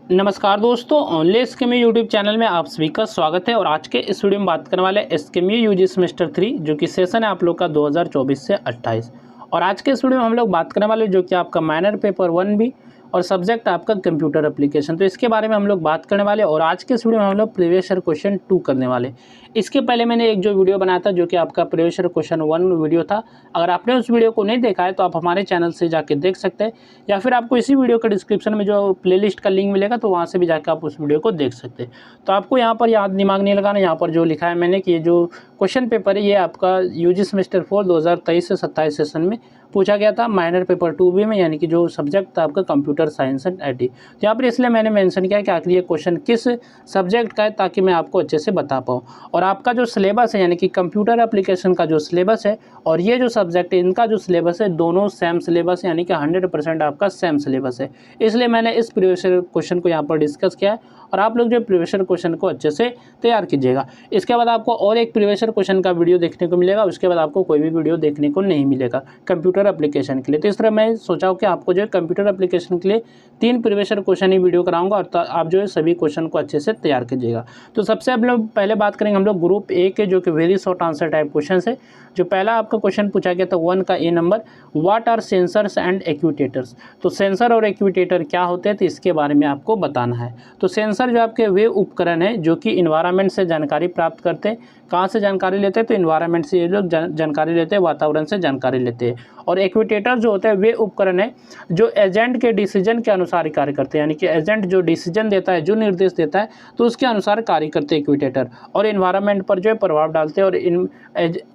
नमस्कार दोस्तों, only एसकेएमयू YouTube channel में आप सभी का स्वागत है। और आज के इस वीडियो में बात करने वाले एसकेएमयू यूजी सेमेस्टर 3 जो कि सेशन है आप लोग का 2024 से 28। और आज के इस वीडियो में हम लोग बात करने वाले जो कि आपका माइनर पेपर 1 भी और सब्जेक्ट आपका कंप्यूटर एप्लीकेशन, तो इसके बारे में हम लोग बात करने वाले। और आज के इस वीडियो में हम लोग प्रीवियस ईयर क्वेश्चन 2 करने वाले। इसके पहले मैंने एक जो वीडियो बनाया था जो कि आपका प्रीवियस ईयर क्वेश्चन 1 वीडियो था। अगर आपने उस वीडियो को नहीं देखा है तो आप हमारे चैनल से जाके देख सकते हैं, या फिर आपको इसी वीडियो के डिस्क्रिप्शन में जो प्लेलिस्ट का लिंक मिलेगा तो वहाँ से भी जाकर आप उस वीडियो को देख सकते हैं। तो आपको यहाँ पर याद दिमाग नहीं लगाना, यहाँ पर जो लिखा है मैंने कि ये जो क्वेश्चन पेपर है ये आपका यूजी सेमेस्टर 4 2023 से 27 सेशन में पूछा गया था माइनर पेपर 2B में, यानी कि जो सब्जेक्ट था आपका कंप्यूटर साइंस एंड आईटी। तो यहाँ पर इसलिए मैंने मेंशन किया कि आखिर ये क्वेश्चन किस सब्जेक्ट का है ताकि मैं आपको अच्छे से बता पाऊँ। और आपका जो सिलेबस है यानी कि कंप्यूटर एप्लीकेशन का जो सिलेबस है और ये जो सब्जेक्ट है इनका जो सिलेबस है दोनों सेम सिलेबस है, यानी कि 100% आपका सेम सिलेबस है। इसलिए मैंने इस प्रीवियस ईयर क्वेश्चन को यहाँ पर डिस्कस किया है और आप लोग जो प्रीवियस ईयर क्वेश्चन को अच्छे से तैयार कीजिएगा। इसके बाद आपको और एक प्रीवियस ईयर क्वेश्चन का वीडियो देखने को मिलेगा, उसके बाद आपको कोई भी वीडियो देखने को नहीं मिलेगा कंप्यूटर एप्लीकेशन के लिए। तो इस तरह मैं सोचा हूँ कि आपको जो है कंप्यूटर एप्लीकेशन के लिए 3 प्रीवियस ईयर क्वेश्चन ही वीडियो कराऊंगा और आप जो है सभी क्वेश्चन को अच्छे से तैयार कीजिएगा। तो सबसे हम लोग पहले बात करेंगे हम लोग ग्रुप ए के जो कि very short answer type question है। जो पहला आपका क्वेश्चन पूछा गया था 1 का a number, what are sensors and actuators. तो सेंसर और एक्यूटेटर क्या होते हैं तो इसके बारे में आपको बताना है। तो सेंसर जो आपके वे उपकरण हैं जो कि इन्वायरमेंट से जानकारी प्राप्त करते हैं। कहाँ से जानकारी लेते हैं तो इन्वायरमेंट से ये लोग जानकारी लेते हैं, वातावरण से जानकारी लेते हैं। और एक्यूटेटर जो होते हैं वे उपकरण है जो एजेंट के डिसीजन के अनुसार कार्य करते हैं, यानी कि एजेंट जो डिसीजन देता है, जो निर्देश देता है तो उसके अनुसार कार्य करते हैं एक्यूटेटर, और इन्वायरमेंट पर जो है प्रभाव डालते हैं। और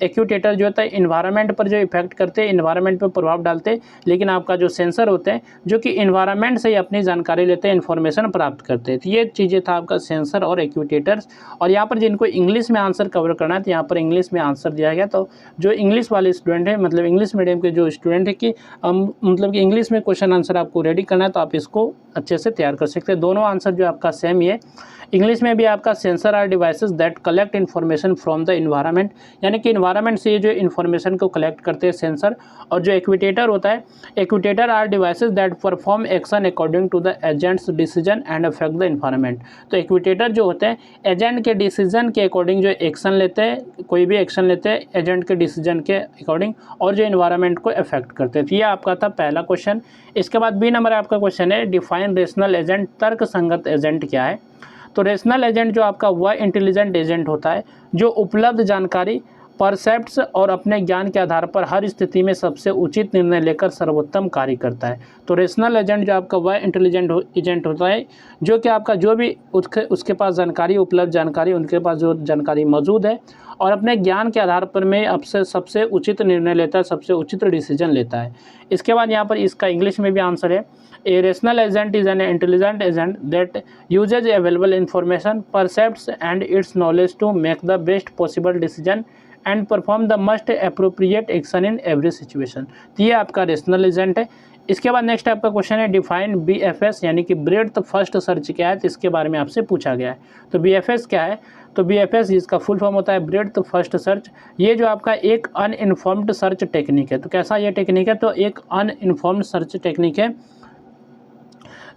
एक्यूटेटर जो होता है इन्वायरमेंट पर जो इफेक्ट करते हैं, इन्वायरमेंट पर प्रभाव डालते हैं। लेकिन आपका जो सेंसर होते हैं जो कि इन्वायरमेंट से ही अपनी जानकारी लेते हैं, इन्फॉर्मेशन प्राप्त करते हैं। तो ये चीज़ें था आपका सेंसर और एक्यूटेटर्स। और यहाँ पर जिनको इंग्लिश में आंसर कवर करना है तो यहाँ पर इंग्लिश में आंसर दिया गया। तो जो इंग्लिश वाले स्टूडेंट है, मतलब इंग्लिश मीडियम के जो स्टूडेंट है कि मतलब कि इंग्लिश में क्वेश्चन आंसर आपको रेडी करना है तो आप इसको अच्छे से तैयार कर सकते हैं। दोनों आंसर जो आपका सेम ही है। इंग्लिश में भी आपका sensor are devices that collect information from the environment, यानी कि इन्वायरमेंट से ये जो इन्फॉर्मेशन को कलेक्ट करते हैं सेंसर। और जो एक्यूटेटर होता है, actuator are devices that perform action according to the agents decision and affect the environment. तो एक्यूटेटर जो होते हैं एजेंट के डिसीजन के अकॉर्डिंग जो एक्शन लेते हैं, कोई भी एक्शन लेते हैं एजेंट के डिसीजन के अकॉर्डिंग, और जो इन्वायरमेंट को अफेक्ट करते हैं। तो ये आपका था पहला क्वेश्चन। इसके बाद बी नंबर आपका क्वेश्चन है डिफाइन रेशनल एजेंट, तर्क संगत एजेंट क्या है। तो रेशनल एजेंट जो आपका वह इंटेलिजेंट एजेंट होता है जो उपलब्ध जानकारी, परसेप्ट्स और अपने ज्ञान के आधार पर हर स्थिति में सबसे उचित निर्णय लेकर सर्वोत्तम कार्य करता है। तो रेशनल एजेंट जो आपका वह इंटेलिजेंट एजेंट होता है जो कि आपका जो भी उसके पास जानकारी, उपलब्ध जानकारी, उनके पास जो जानकारी मौजूद है और अपने ज्ञान के आधार पर में आपसे सबसे उचित निर्णय लेता है, सबसे उचित डिसीजन लेता है। इसके बाद यहाँ पर इसका इंग्लिश में भी आंसर है, a rational agent is an intelligent agent that uses available information, percepts and its knowledge to make the best possible decision and perform the must appropriate action in every situation. तो ये आपका rational agent है। इसके बाद next आपका question है define BFS, यानी कि ब्रेड्थ फर्स्ट सर्च क्या है, तो इसके बारे में आपसे पूछा गया है। तो BFS क्या है, तो BFS इसका फुल फॉर्म होता है ब्रेड्थ फर्स्ट सर्च। ये जो आपका एक अनइन्फॉर्म्ड सर्च टेक्निक है। तो कैसा ये टेक्निक है, तो एक अनइन्फॉर्म्ड सर्च टेक्निक है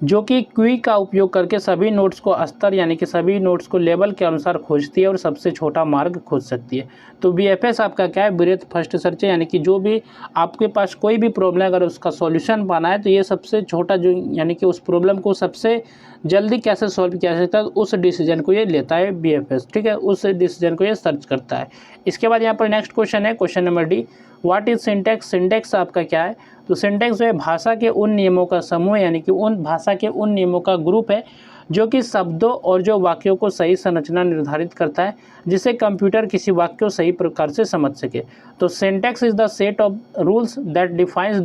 जो कि क्वी का उपयोग करके सभी नोट्स को स्तर, यानी कि सभी नोट्स को लेवल के अनुसार खोजती है और सबसे छोटा मार्ग खोज सकती है। तो BFS आपका क्या है, ब्रेथ फर्स्ट सर्च है, यानी कि जो भी आपके पास कोई भी प्रॉब्लम अगर उसका सॉल्यूशन पाना है तो ये सबसे छोटा जो, यानी कि उस प्रॉब्लम को सबसे जल्दी कैसे सॉल्व किया जा सकता है उस डिसीजन को ये लेता है BFS, ठीक है, उस डिसीजन को ये सर्च करता है। इसके बाद यहाँ पर नेक्स्ट क्वेश्चन है question number D, what is syntax. Syntax आपका क्या है, तो सिंटैक्स जो है भाषा के उन नियमों का समूह, यानी कि उन भाषा के उन नियमों का ग्रुप है जो कि शब्दों और जो वाक्यों को सही संरचना निर्धारित करता है जिससे कंप्यूटर किसी वाक्य को सही प्रकार से समझ सके। तो syntax is the set of rules that defines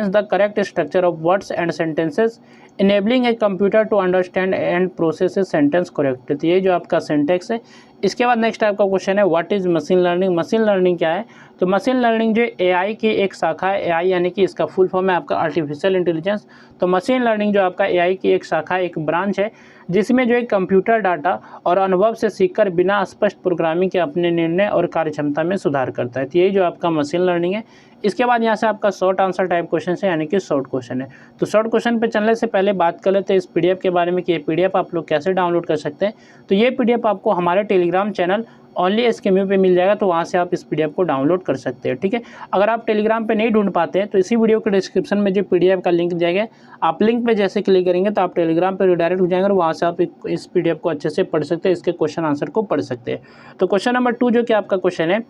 the correct structure of words and sentences enabling a computer to understand and process a sentence correct. तो ये जो आपका सिंटैक्स है। इसके बाद नेक्स्ट आपका क्वेश्चन है what is machine learning. Machine learning क्या है, तो मशीन लर्निंग जो AI की एक शाखा है। AI यानी कि इसका फुल फॉर्म है आपका आर्टिफिशियल इंटेलिजेंस। तो मशीन लर्निंग जो आपका AI की एक शाखा, एक ब्रांच है जिसमें जो एक कंप्यूटर डाटा और अनुभव से सीखकर बिना स्पष्ट प्रोग्रामिंग के अपने निर्णय और कार्यक्षमता में सुधार करता है। तो यही जो आपका मशीन लर्निंग है। इसके बाद यहाँ से आपका शॉर्ट आंसर टाइप क्वेश्चन है, यानी कि शॉर्ट क्वेश्चन है। तो शॉर्ट क्वेश्चन पे चलने से पहले पहले बात कर लेते हैं इस पीडीएफ के बारे में कि ये पीडीएफ आप लोग कैसे डाउनलोड कर सकते हैं। तो ये पीडीएफ आपको हमारे टेलीग्राम चैनल ओनली SKMU पे मिल जाएगा, तो वहाँ से आप इस पीडीएफ को डाउनलोड कर सकते हैं। ठीक है, अगर आप टेलीग्राम पे नहीं ढूंढ पाते हैं तो इसी वीडियो के डिस्क्रिप्शन में जो पीडीएफ का लिंक जाएगा, आप लिंक पे जैसे क्लिक करेंगे तो आप टेलीग्राम पे रिडायरेक्ट हो जाएंगे और वहाँ से आप इस पीडीएफ को अच्छे से पढ़ सकते हैं, इसके क्वेश्चन आंसर को पढ़ सकते हैं। तो क्वेश्चन नंबर 2 जो कि आपका क्वेश्चन है,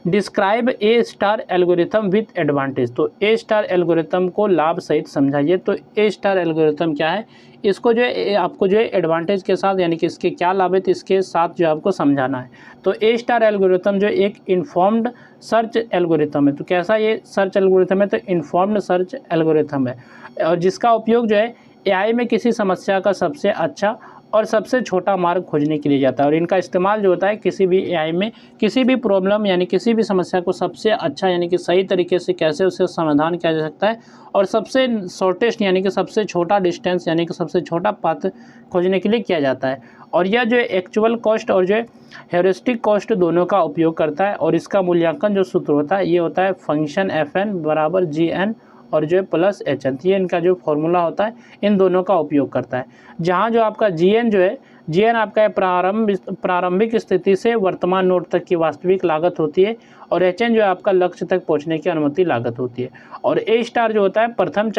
describe A star algorithm with advantage. तो ए स्टार एल्गोरिथम को लाभ सहित समझाइए। तो ए स्टार एल्गोरिथम क्या है, इसको जो है आपको जो है एडवांटेज के साथ, यानी कि इसके क्या लाभ है, तो इसके साथ जो आपको समझाना है। तो ए स्टार एल्गोरिथम जो एक इन्फॉर्म्ड सर्च एल्गोरिथम है। तो कैसा ये सर्च एल्गोरिथम है, तो इन्फॉर्म्ड सर्च एल्गोरिथम है, और जिसका उपयोग जो है AI में किसी समस्या का सबसे अच्छा और सबसे छोटा मार्ग खोजने के लिए जाता है। और इनका इस्तेमाल जो होता है किसी भी AI में किसी भी प्रॉब्लम यानी किसी भी समस्या को सबसे अच्छा यानी कि सही तरीके से कैसे उसे समाधान किया जा सकता है और सबसे शॉर्टेस्ट यानी कि सबसे छोटा डिस्टेंस यानी कि सबसे छोटा पाथ खोजने के लिए किया जाता है। और यह जो है एक्चुअल कॉस्ट और जो है हेरिस्टिक कॉस्ट दोनों का उपयोग करता है। और इसका मूल्यांकन जो सूत्र होता है ये होता है फंक्शन FN बराबर GN और जो है प्लस HN। ये इनका जो फॉर्मूला होता है इन दोनों का उपयोग करता है। जहाँ जो आपका GN जो है, GN आपका प्रारंभिक स्थिति से वर्तमान नोड तक की वास्तविक लागत होती है, और HN जो है आपका लक्ष्य तक पहुँचने की अनुमति लागत होती है। और A स्टार जो होता है प्रत्येक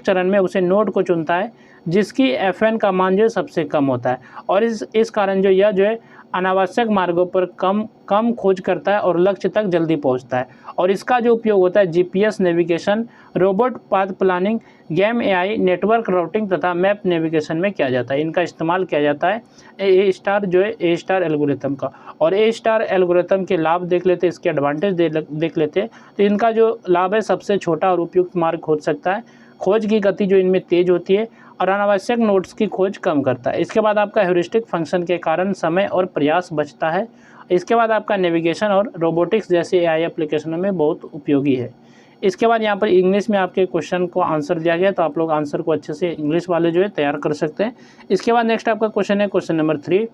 चरण में उसे नोड को चुनता है जिसकी FN का मान जो है सबसे कम होता है। और इस कारण जो यह जो है अनावश्यक मार्गों पर कम खोज करता है और लक्ष्य तक जल्दी पहुंचता है। और इसका जो उपयोग होता है GPS navigation, robot path planning, game AI, network routing तथा मैप नेविगेशन में किया जाता है। इनका इस्तेमाल किया जाता है ए स्टार जो है ए स्टार एल्गोरिथम का। और ए स्टार एल्गोरिथम के लाभ देख लेते हैं, इसके एडवांटेज देख लेते हैं। तो इनका जो लाभ है सबसे छोटा और उपयुक्त मार्ग खोज सकता है, खोज की गति जो इनमें तेज होती है और अनावश्यक नोड्स की खोज कम करता है। इसके बाद आपका ह्यूरिस्टिक फंक्शन के कारण समय और प्रयास बचता है। इसके बाद आपका नेविगेशन और रोबोटिक्स जैसे AI एप्लीकेशनों में बहुत उपयोगी है। इसके बाद यहाँ पर इंग्लिश में आपके क्वेश्चन को आंसर दिया गया, तो आप लोग आंसर को अच्छे से इंग्लिश वाले जो है तैयार कर सकते हैं। इसके बाद नेक्स्ट आपका क्वेश्चन है question number 3,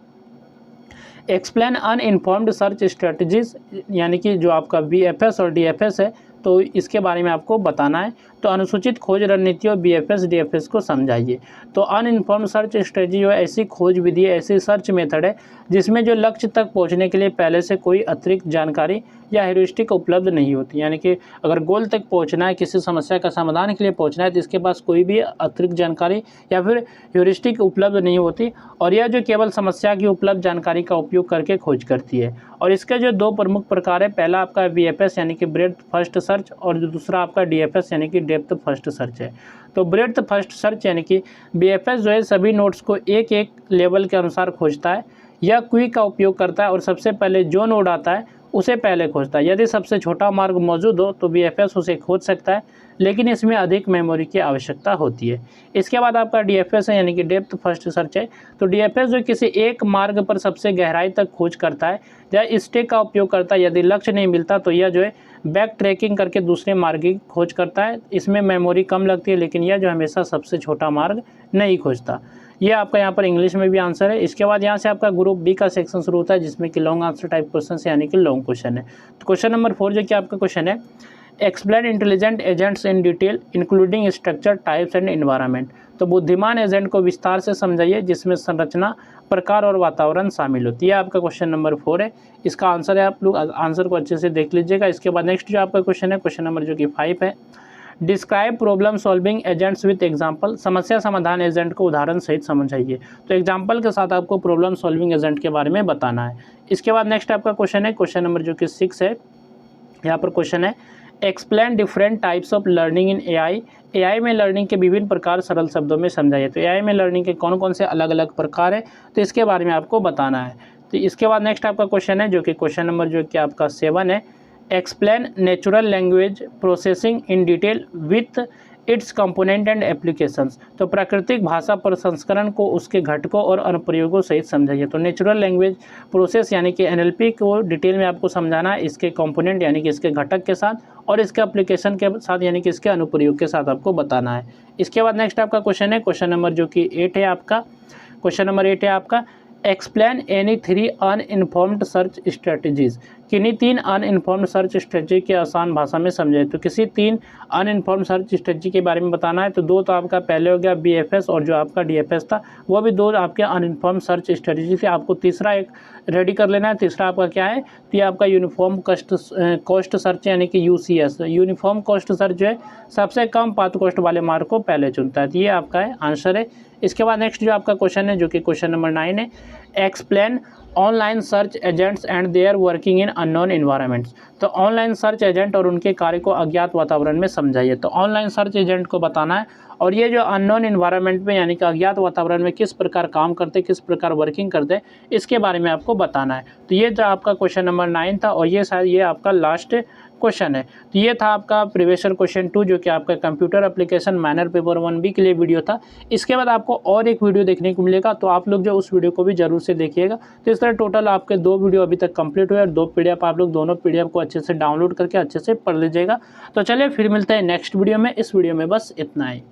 explain uninformed search strategies, यानी कि जो आपका BFS और DFS है तो इसके बारे में आपको बताना है। तो अनुसूचित खोज रणनीतियों BFS DFS को समझाइए। तो अनइन्फॉर्म्ड सर्च स्ट्रेटजी जो है ऐसी खोज विधि, ऐसी सर्च मेथड है जिसमें जो लक्ष्य तक पहुंचने के लिए पहले से कोई अतिरिक्त जानकारी या हेरिस्टिक उपलब्ध नहीं होती। यानी कि अगर गोल तक पहुंचना है, किसी समस्या का समाधान के लिए पहुंचना है, तो इसके पास कोई भी अतिरिक्त जानकारी या फिर हेरिस्टिक उपलब्ध नहीं होती, और यह जो केवल समस्या की उपलब्ध जानकारी का उपयोग करके खोज करती है। और इसके जो 2 प्रमुख प्रकार है, पहला आपका BFS यानी कि ब्रेड्थ फर्स्ट सर्च, और जो दूसरा आपका DFS यानी कि डेप्थ फर्स्ट सर्च है। तो ब्रेड्थ फर्स्ट सर्च यानी कि BFS जो है सभी नोड्स को एक एक लेवल के अनुसार खोजता है। यह क्वी का उपयोग करता है और सबसे पहले जो नोड आता है उसे पहले खोजता है। यदि सबसे छोटा मार्ग मौजूद हो तो BFS उसे खोज सकता है, लेकिन इसमें अधिक मेमोरी की आवश्यकता होती है। इसके बाद आपका DFS है यानी कि डेप्थ फर्स्ट सर्च है। तो DFS जो किसी एक मार्ग पर सबसे गहराई तक खोज करता है या स्टैक का उपयोग करता है। यदि लक्ष्य नहीं मिलता तो यह जो है बैक ट्रैकिंग करके दूसरे मार्ग की खोज करता है। इसमें मेमोरी कम लगती है, लेकिन यह जो हमेशा सबसे छोटा मार्ग नहीं खोजता। ये आपका यहाँ पर इंग्लिश में भी आंसर है। इसके बाद यहाँ से आपका ग्रुप B का सेक्शन शुरू होता है जिसमें कि लॉन्ग आंसर टाइप क्वेश्चन है, यानी कि लॉन्ग क्वेश्चन है। तो क्वेश्चन नंबर 4 जो कि आपका क्वेश्चन है, explain intelligent agents in detail including structure types and environment. तो बुद्धिमान एजेंट को विस्तार से समझाइए जिसमें संरचना, प्रकार और वातावरण शामिल होती है। आपका क्वेश्चन नंबर 4 है, इसका आंसर है। आप लोग आंसर को अच्छे से देख लीजिएगा। इसके बाद नेक्स्ट जो आपका क्वेश्चन है क्वेश्चन नंबर जो कि 5 है, describe problem solving agents with example. समस्या समाधान एजेंट को उदाहरण सहित समझाइए। तो एग्जाम्पल के साथ आपको प्रॉब्लम सॉल्विंग एजेंट के बारे में बताना है। इसके बाद नेक्स्ट आपका क्वेश्चन है क्वेश्चन नंबर जो कि 6 है। यहाँ पर क्वेश्चन है, explain different types of learning in AI। AI में लर्निंग के विभिन्न प्रकार सरल शब्दों में समझाइए। तो AI में लर्निंग के कौन कौन से अलग अलग प्रकार है, तो इसके बारे में आपको बताना है। तो इसके बाद नेक्स्ट आपका क्वेश्चन है जो कि क्वेश्चन नंबर जो कि आपका 7 है, explain natural language processing in detail with its component and applications. तो प्राकृतिक भाषा प्रसंस्करण को उसके घटकों और अनुप्रयोगों सहित समझाइए। तो नेचुरल लैंग्वेज प्रोसेस यानी कि NLP को डिटेल में आपको समझाना है, इसके कंपोनेंट यानी कि इसके घटक के साथ, और इसके एप्लीकेशन के साथ यानी कि इसके अनुप्रयोग के साथ आपको बताना है। इसके बाद नेक्स्ट आपका क्वेश्चन है क्वेश्चन नंबर जो कि 8 है आपका। क्वेश्चन नंबर 8 है आपका, explain any 3 uninformed search strategies. किन्हीं 3 अनइन्फॉर्म्ड सर्च स्ट्रेटजी की आसान भाषा में समझाइए। तो किसी 3 अनइन्फॉर्म्ड सर्च स्ट्रेटजी के बारे में बताना है। तो 2 तो आपका पहले हो गया BFS और जो आपका DFS था, वो भी 2 आपके अनइन्फॉर्म्ड सर्च स्ट्रेटजी थे। आपको तीसरा एक रेडी कर लेना है। तीसरा आपका क्या है, तो ये आपका यूनिफॉर्म कॉस्ट सर्च यानी कि UCS। यूनिफॉर्म कॉस्ट सर्च जो है सबसे कम पाथ कॉस्ट वाले मार्ग को पहले चुनता है। तो ये आपका है आंसर है। इसके बाद नेक्स्ट जो आपका क्वेश्चन है, जो कि क्वेश्चन नंबर 9 है, explain online search agents and their working in unknown environments. तो ऑनलाइन सर्च एजेंट और उनके कार्य को अज्ञात वातावरण में समझाइए। तो ऑनलाइन सर्च एजेंट को बताना है और ये जो अननोन एनवायरनमेंट में यानी कि अज्ञात वातावरण में किस प्रकार काम करते, किस प्रकार वर्किंग करते, इसके बारे में आपको बताना है। तो ये जो आपका क्वेश्चन नंबर 9 था और ये शायद ये आपका लास्ट क्वेश्चन है। तो ये था आपका प्रीवियस ईयर क्वेश्चन 2, जो कि आपका computer application manner paper 1B के लिए वीडियो था। इसके बाद आपको और एक वीडियो देखने को मिलेगा, तो आप लोग जो उस वीडियो को भी जरूर से देखिएगा। तो इस तरह टोटल आपके 2 वीडियो अभी तक कंप्लीट हुए और 2 PDF आप लोग दोनों PDF को अच्छे से डाउनलोड करके अच्छे से पढ़ लीजिएगा। तो चलिए फिर मिलते हैं नेक्स्ट वीडियो में। इस वीडियो में बस इतना ही।